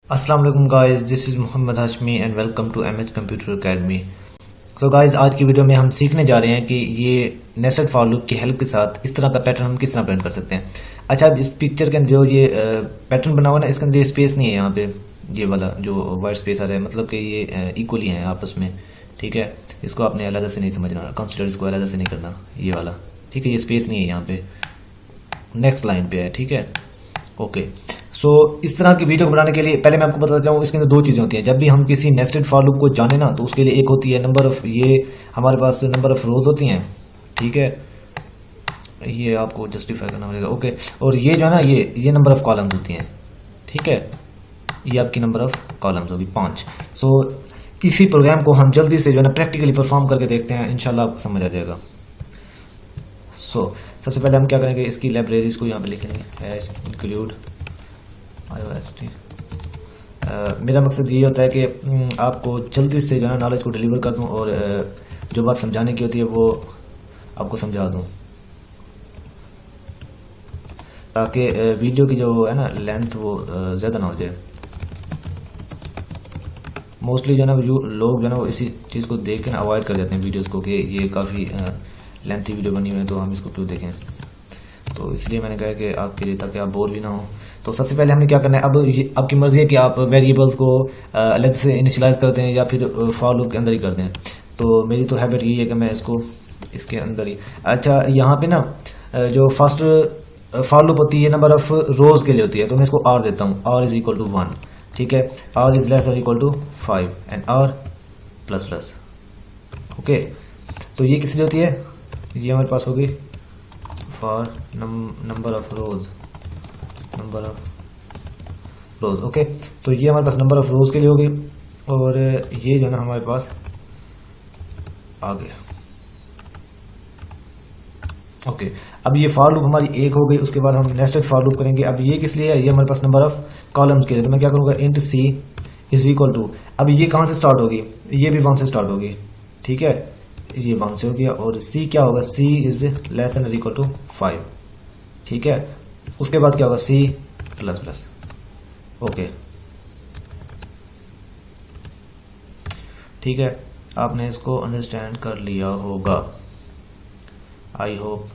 अस्सलाम वालेकुम guys, this is Mohammad Hashmi and welcome to MH computer academy. तो गाइस, आज की वीडियो में हम सीखने जा रहे हैं कि ये नेस्टेड फॉर लूप की हेल्प के साथ इस तरह का पैटर्न हम किस तरह प्रिंट कर सकते हैं। अच्छा, अब इस पिक्चर के अंदर जो ये पैटर्न बना हुआ ना, इसके अंदर स्पेस नहीं है। यहाँ पे ये वाला जो वाइट स्पेस आ रहा है, मतलब कि ये इक्वली है आपस में। ठीक है, इसको आपने अलग से नहीं समझना, कंसिडर इसको अलग से नहीं करना, ये वाला। ठीक है, ये स्पेस नहीं है यहाँ पे, नेक्स्ट लाइन पे है। ठीक है, ओके। सो इस तरह की वीडियो बनाने के लिए पहले मैं आपको बताता हूँ, इसके अंदर दो चीज़ें होती हैं। जब भी हम किसी नेस्टेड फॉर लूप को जाने ना, तो उसके लिए एक होती है नंबर ऑफ, ये हमारे पास नंबर ऑफ रोज होती हैं। ठीक है, ये आपको जस्टिफाई करना पड़ेगा। ओके, और ये जो है ना, ये नंबर ऑफ कॉलम्स होती हैं। ठीक है, ये आपकी नंबर ऑफ कॉलम्स होगी 5। सो किसी प्रोग्राम को हम जल्दी से जो है ना प्रैक्टिकली परफॉर्म करके देखते हैं, इंशाल्लाह आपको समझ आ जाएगा। सो सबसे पहले हम क्या करेंगे, इसकी लाइब्रेरीज को यहाँ पे लिखेंगे, इंक्लूड IOST। मेरा मकसद ये होता है कि आपको जल्दी से जो है नॉलेज को डिलीवर कर दूं और जो बात समझाने की होती है वो आपको समझा दूं, ताकि वीडियो की जो है ना लेंथ वो ज़्यादा ना हो जाए। मोस्टली जो है ना लोग जो है ना वो इसी चीज़ को देख के ना अवॉइड कर देते हैं वीडियोस को, कि ये काफ़ी लेंथी वीडियो बनी हुई है तो हम इसको क्यों देखें। तो इसलिए मैंने कहा कि आपके लिए, ताकि आप बोर भी ना हो। तो सबसे पहले हमें क्या करना है, अब ये आपकी मर्जी है कि आप वेरिएबल्स को अलग से इनिशियलाइज करते हैं या फिर फॉर लूप के अंदर ही करते हैं। तो मेरी तो हैबिट यही है कि मैं इसको इसके अंदर ही। अच्छा, यहाँ पे ना जो फर्स्ट फॉर लूप होती है नंबर ऑफ रोज के लिए होती है, तो मैं इसको आर देता हूँ, आर इज इक्वल टू 1। ठीक है, आर इज लेस और equal to 5 and R plus plus. Okay, तो ये किस लिए होती है, ये हमारे पास होगी for number of rose, number of rose. Okay, तो ये हमारे पास नंबर ऑफ रोज के लिए होगी, और ये जो है ना हमारे पास आ गया। ओके, अब ये फॉर लूप हमारी एक हो गई। उसके बाद हम नेस्टेड फॉर लूप करेंगे। अब ये किस लिए है, ये हमारे पास नंबर ऑफ कॉलम्स के लिए। तो मैं क्या करूँगा, int C is equal to, अब ये कहाँ से स्टार्ट होगी, ये भी 1 से स्टार्ट होगी। ठीक है, ये 1 से हो गया, और सी क्या होगा, सी इज लेस देन और इक्वल टू 5। ठीक है, उसके बाद क्या होगा, सी प्लस प्लस। ओके, ठीक है, आपने इसको अंडरस्टैंड कर लिया होगा, आई होप।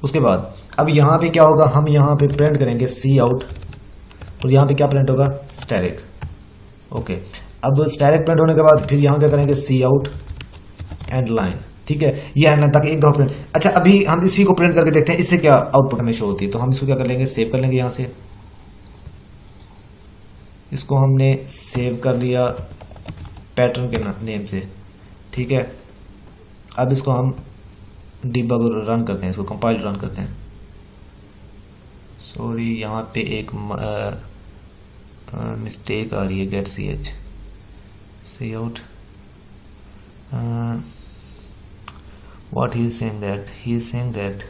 उसके बाद अब यहाँ पे क्या होगा, हम यहाँ पे प्रिंट करेंगे सी आउट, और यहाँ पे क्या प्रिंट होगा, स्टैटिक। ओके, अब स्टैटिक प्रिंट होने के बाद फिर यहाँ क्या करेंगे, सी आउट एंड लाइन। ठीक है, ये है ना, ताकि एक दो प्रिंट। अच्छा, अभी हम इसी को प्रिंट करके देखते हैं इससे क्या आउटपुट हमें शो होती है। तो हम इसको क्या कर लेंगे, सेव कर लेंगे। यहाँ से इसको हमने सेव कर लिया पैटर्न के नेम से। ठीक है, अब इसको हम डिबग रन करते हैं, इसको कंपाइल रन करते हैं। सॉरी, यहाँ पे एक मिस्टेक आ रही है, get C out. What he is saying that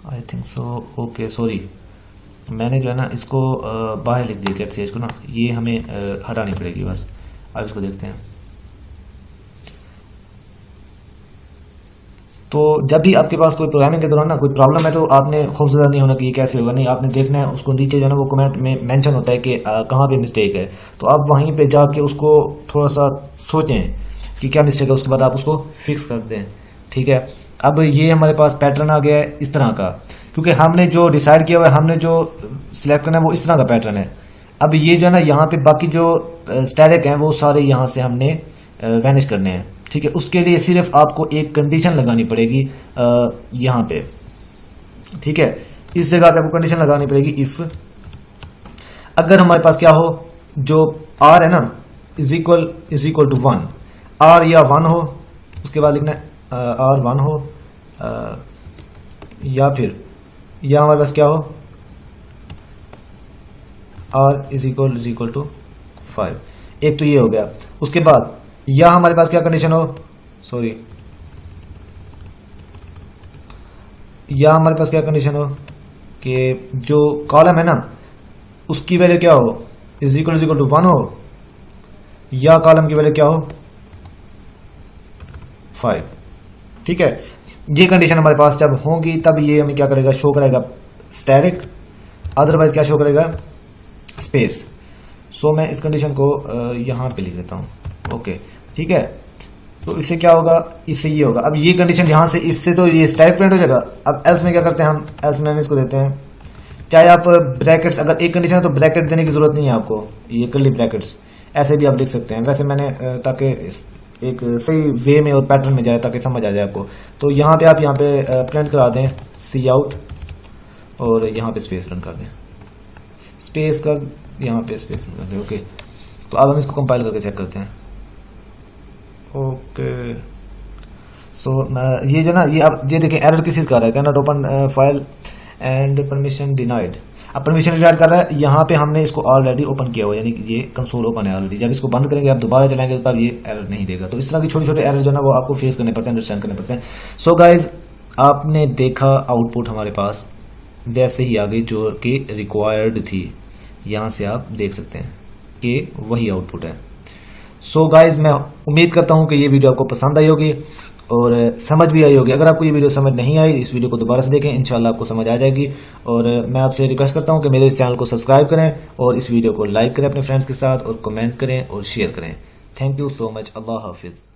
I think so। okay, sorry, मैंने जो है ना इसको बाहर लिख दिया, गेट सी एच को ना, ये हमें हटानी पड़ेगी बस। अब इसको देखते हैं। तो जब भी आपके पास कोई प्रोग्रामिंग के दौरान ना कोई प्रॉब्लम है, तो आपने खौफजदा नहीं होना कि ये कैसे होगा, नहीं, आपने देखना है उसको। नीचे जो है ना वो कमेंट में मेंशन होता है कि कहाँ पे मिस्टेक है, तो आप वहीं पे जाके उसको थोड़ा सा सोचें कि क्या मिस्टेक है, उसके बाद आप उसको फिक्स कर दें। ठीक है, अब ये हमारे पास पैटर्न आ गया है इस तरह का, क्योंकि हमने जो डिसाइड किया हुआ है, हमने जो सिलेक्ट करना है वो इस तरह का पैटर्न है। अब ये जो है ना यहाँ पे बाकी जो स्टैटिक हैं वो सारे यहाँ से हमने वैनिश करने हैं। ठीक है, उसके लिए सिर्फ आपको एक कंडीशन लगानी पड़ेगी यहाँ पे। ठीक है, इस जगह पे आपको कंडीशन लगानी पड़ेगी, इफ अगर हमारे पास क्या हो, जो आर है ना इज इक्वल टू 1, आर या 1 हो, उसके बाद लिखना है आर 1 हो, या फिर या हमारे पास क्या हो, आर इज इक्वल टू 5। एक तो ये हो गया। उसके बाद या हमारे पास क्या कंडीशन हो, सॉरी, या हमारे पास क्या कंडीशन हो कि जो कॉलम है ना उसकी वैल्यू क्या हो, इज इक्वल टू 1 हो, या कॉलम की वैल्यू क्या हो, 5। ठीक है, ये कंडीशन हमारे पास जब होगी तब ये हमें क्या करेगा, शो करेगा स्टैटिक अदरवाइज क्या शो करेगा, स्पेस। सो मैं इस कंडीशन को यहाँ पे लिख देता हूँ, ओके ठीक है। तो इससे क्या होगा, इससे ये होगा। अब ये कंडीशन यहाँ से इससे तो ये स्टैटिक प्रिंट हो जाएगा। अब एल्स में क्या करते हैं हम, एल्स में हम इसको देते हैं, चाहे आप ब्रैकेट्स, अगर एक कंडीशन है तो ब्रैकेट देने की जरूरत नहीं है आपको, ये कर्ली ब्रैकेट्स ऐसे भी आप लिख सकते हैं। वैसे मैंने ताकि एक सही वे में और पैटर्न में जाए ताकि समझ आ जाए आपको। तो यहाँ पे आप यहाँ पे प्रिंट करा दें सी आउट और यहाँ पे स्पेस प्रिंट कर दें, स्पेस कर यहाँ पे स्पेस प्रिंट कर दें, ओके। तो अब हम इसको कंपाइल करके चेक करते हैं, ओके। सो ये जो ना ये देखिए एरर किस चीज़ का रहा है, can not open file and permission denied. अब परमिशन डिनाइड कर रहा है, यहाँ पे हमने इसको ऑलरेडी ओपन किया हुआ, यानी कि ये कंसोल ओपन है ऑलरेडी। जब इसको बंद करेंगे आप दोबारा चलाएंगे तब ये एरर नहीं देगा। तो इस तरह की छोटे छोटे एरर जो ना वो आपको फेस करने पड़ते हैं, अंडरस्टैंड करने पड़ते हैं। सो गाइज आपने देखा आउटपुट हमारे पास वैसे ही आ गई जो कि रिक्वायर्ड थी। यहाँ से आप देख सकते हैं कि वही आउटपुट है। सो गाइज मैं उम्मीद करता हूँ कि ये वीडियो आपको पसंद आई होगी और समझ भी आई होगी। अगर आपको ये वीडियो समझ नहीं आई, इस वीडियो को दोबारा से देखें, इंशाल्लाह आपको समझ आ जाएगी। और मैं आपसे रिक्वेस्ट करता हूँ कि मेरे इस चैनल को सब्सक्राइब करें और इस वीडियो को लाइक करें अपने फ्रेंड्स के साथ और कमेंट करें और शेयर करें। Thank you so much. अल्लाह हाफिज़।